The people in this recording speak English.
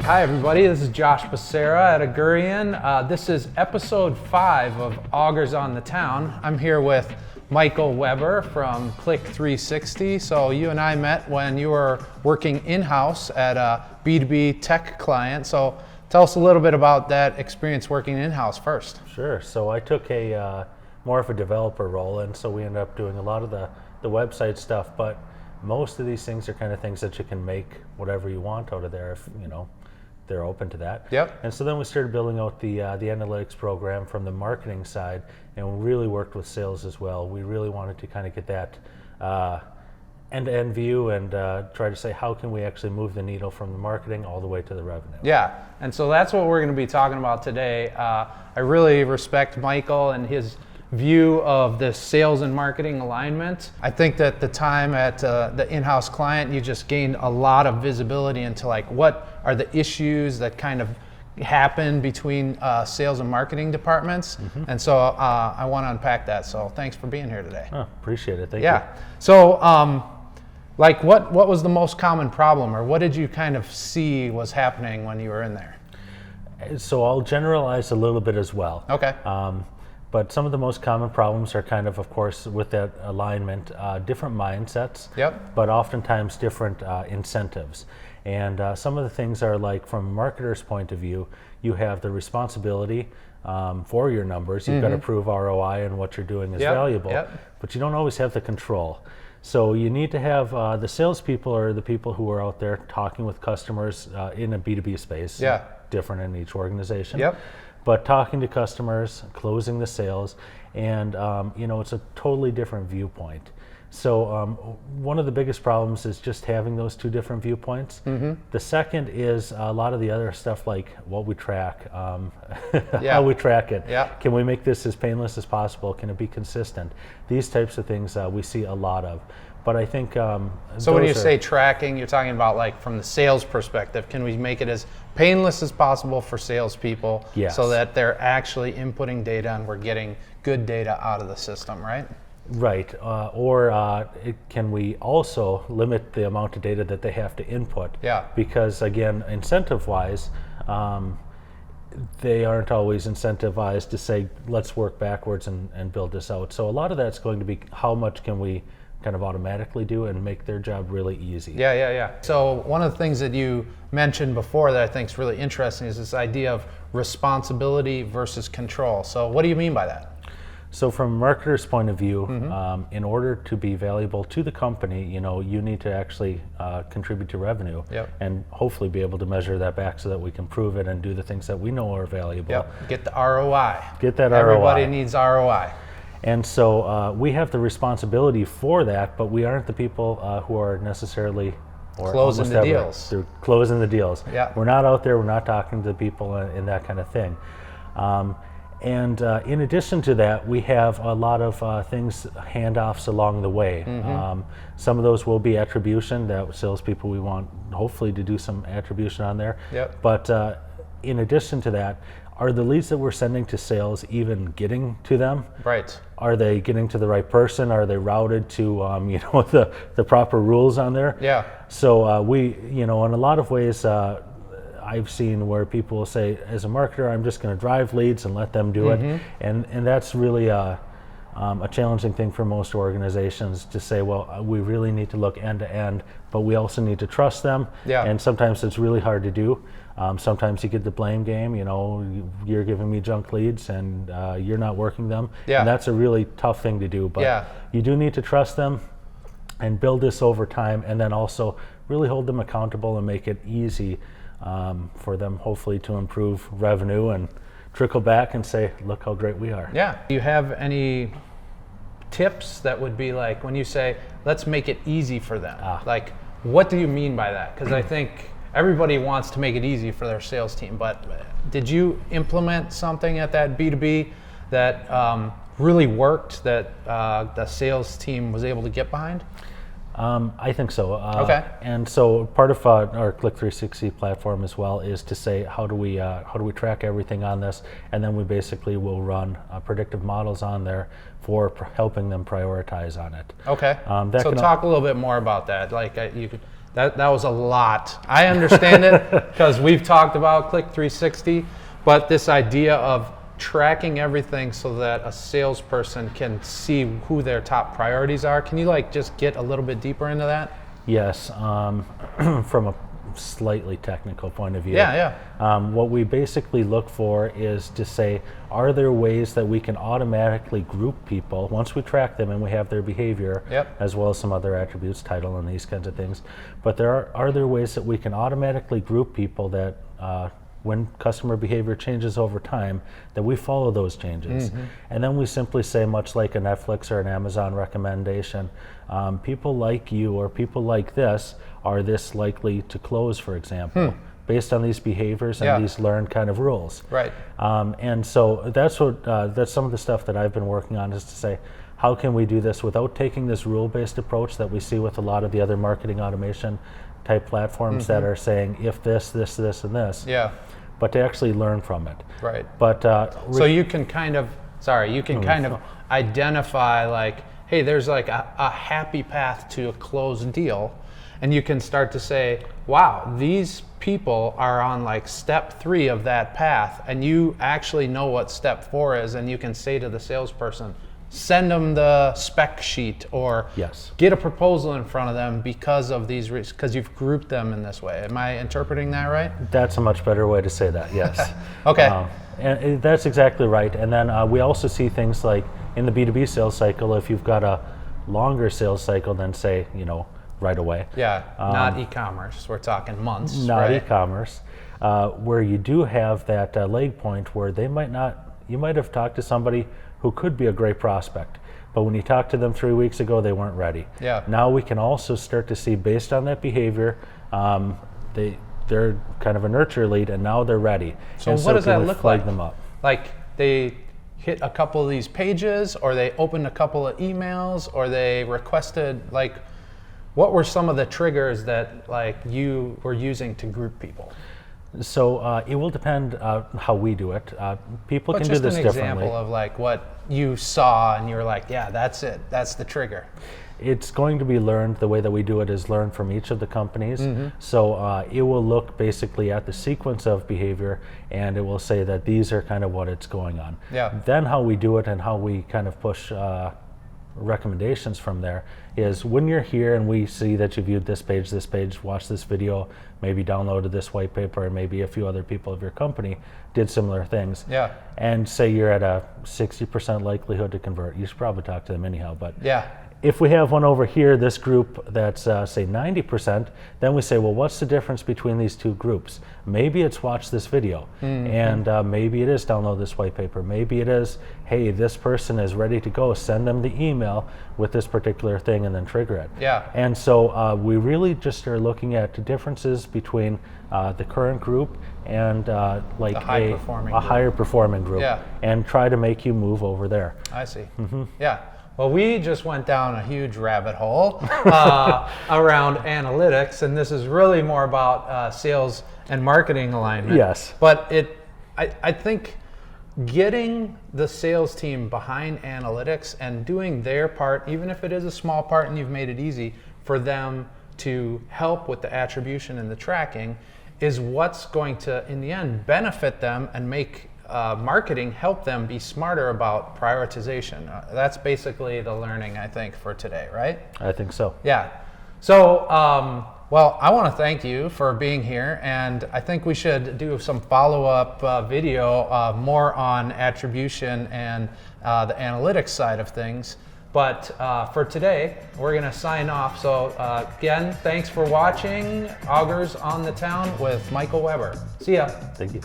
Hi everybody, this is Josh Becerra at Augurian. This is episode 5 of Augurs On the Town. I'm here with Michael Weber from Click 360. So you and I met when you were working in-house at a B2B tech client. So tell us a little bit about that experience working in-house first. Sure. So I took a more of a developer role, and so we ended up doing a lot of the website stuff, but most of these things are kind of things that you can make whatever you want out of there if, you know, they're open to that. Yep. And so then we started building out the analytics program from the marketing side, and we really worked with sales as well. We really wanted to kind of get that end-to-end view and try to say how can we actually move the needle from the marketing all the way to the revenue. Yeah, and so that's what we're going to be talking about today. I really respect Michael and his view of the sales and marketing alignment. I think that the time at the in-house client, you just gained a lot of visibility into like what are the issues that kind of happen between sales and marketing departments. Mm-hmm. And so I want to unpack that. So thanks for being here today. Oh, appreciate it. Thank you. Yeah. So like what was the most common problem, or what did you kind of see was happening when you were in there? So I'll generalize a little bit as well. Okay. But some of the most common problems are kind of course, with that alignment, different mindsets, Yep. but oftentimes different incentives. And some of the things are like, from a marketer's point of view, you have the responsibility for your numbers. You've got to prove ROI and what you're doing is valuable, but you don't always have the control. So you need to have the salespeople or the people who are out there talking with customers in a B2B space, different in each organization. Yep. But talking to customers, closing the sales, and you know, it's a totally different viewpoint. So one of the biggest problems is just having those two different viewpoints. Mm-hmm. The second is a lot of the other stuff, like what we track, how we track it. Yeah. Can we make this as painless as possible? Can it be consistent? These types of things we see a lot of. But I think so when you say tracking, you're talking about like from the sales perspective. Can we make it as painless as possible for salespeople, so that they're actually inputting data and we're getting good data out of the system, right? Right. Can we also limit the amount of data that they have to input? Yeah. Because again, incentive-wise, they aren't always incentivized to say, let's work backwards and build this out. So a lot of that's going to be how much can we kind of automatically do and make their job really easy. Yeah. So one of the things that you mentioned before that I think is really interesting is this idea of responsibility versus control. So what do you mean by that? So from a marketer's point of view, in order to be valuable to the company, you know, you need to actually contribute to revenue, and hopefully be able to measure that back so that we can prove it and do the things that we know are valuable. Yep. Get the ROI. Get that Everybody ROI. needs ROI. And so we have the responsibility for that, but we aren't the people who are necessarily closing the deals. They're closing the deals. Yeah. We're not out there, we're not talking to the people and that kind of thing. And in addition to that, we have a lot of handoffs along the way. Some of those will be attribution, that salespeople we want hopefully to do some attribution on there. Yep. But in addition to that, are the leads that we're sending to sales even getting to them? Right. Are they getting to the right person? Are they routed to you know, the proper rules on there? Yeah. So we, you know, in a lot of ways, I've seen where people will say, as a marketer, I'm just going to drive leads and let them do it, and that's really a challenging thing for most organizations to say, well, we really need to look end to end, but we also need to trust them. Yeah. And sometimes it's really hard to do. Sometimes you get the blame game, you know, you're giving me junk leads and you're not working them. Yeah. And that's a really tough thing to do, but you do need to trust them and build this over time, and then also really hold them accountable and make it easy for them hopefully to improve revenue and trickle back and say, look how great we are. Yeah. Do you have any tips that would be like, when you say, let's make it easy for them, like what do you mean by that? Because I think everybody wants to make it easy for their sales team, but did you implement something at that B2B that really worked, that the sales team was able to get behind? I think so. Okay. And so part of our Click 360 platform as well is to say, how do we track everything on this, and then we basically will run predictive models on there for helping them prioritize on it. Okay. So talk a little bit more about that. Like you could That was a lot. I understand it because we've talked about Click 360, but this idea of tracking everything so that a salesperson can see who their top priorities are. Can you like just get a little bit deeper into that? Yes, from a slightly technical point of view. Yeah. What we basically look for is to say, are there ways that we can automatically group people once we track them and we have their behavior, as well as some other attributes, title and these kinds of things. But are there ways that we can automatically group people that when customer behavior changes over time, that we follow those changes. And then we simply say, much like a Netflix or an Amazon recommendation, people like you or people like this are this likely to close, for example, based on these behaviors and these learned kind of rules. Right. And so that's some of the stuff that I've been working on, is to say, how can we do this without taking this rule-based approach that we see with a lot of the other marketing automation type platforms that are saying, if this, this, this, and this. Yeah. But to actually learn from it. Right. But so you can kind of, identify like, hey, there's like a happy path to a closed deal, and you can start to say, wow, these people are on like step 3 of that path, and you actually know what step 4 is, and you can say to the salesperson, send them the spec sheet, or get a proposal in front of them because of these because you've grouped them in this way. Am I interpreting that right? That's a much better way to say that, yes. Okay. And that's exactly right. And then we also see things like in the B2B sales cycle, if you've got a longer sales cycle than, say, right away. Yeah, not e-commerce. We're talking months. Not e-commerce, where you do have that leg point where you might have talked to somebody who could be a great prospect, but when you talked to them 3 weeks ago, they weren't ready. Yeah. Now we can also start to see, based on that behavior, they're kind of a nurture lead, and now they're ready. So what does that look like? Them up? Like they hit a couple of these pages, or they opened a couple of emails, or they requested, like, what were some of the triggers that like you were using to group people? So it will depend how we do it. People can do this differently. Just an example of like what you saw and you were like, yeah, that's it. That's the trigger. It's going to be learned. The way that we do it is learned from each of the companies. So it will look basically at the sequence of behavior, and it will say that these are kind of what it's going on. Yeah. Then how we do it and how we kind of push recommendations from there is, when you're here and we see that you viewed this page, watched this video, maybe downloaded this white paper, and maybe a few other people of your company did similar things. Yeah. And say you're at a 60% likelihood to convert, you should probably talk to them anyhow. But yeah. If we have one over here, this group that's say 90%, then we say, well, what's the difference between these two groups? Maybe it's watch this video, and maybe it is download this white paper. Maybe it is, hey, this person is ready to go, send them the email with this particular thing and then trigger it. Yeah. And so we really just are looking at the differences between the current group and like a higher performing group, and try to make you move over there. I see. Yeah. Well, we just went down a huge rabbit hole around analytics, and this is really more about sales and marketing alignment. Yes. But I think getting the sales team behind analytics and doing their part, even if it is a small part and you've made it easy for them to help with the attribution and the tracking, is what's going to, in the end, benefit them and make marketing help them be smarter about prioritization. That's basically the learning, I think, for today, right? I think so. Yeah. So, well, I want to thank you for being here, and I think we should do some follow-up video more on attribution and the analytics side of things. But for today, we're going to sign off. So again, thanks for watching Augurs on the Town with Michael Weber. See ya. Thank you.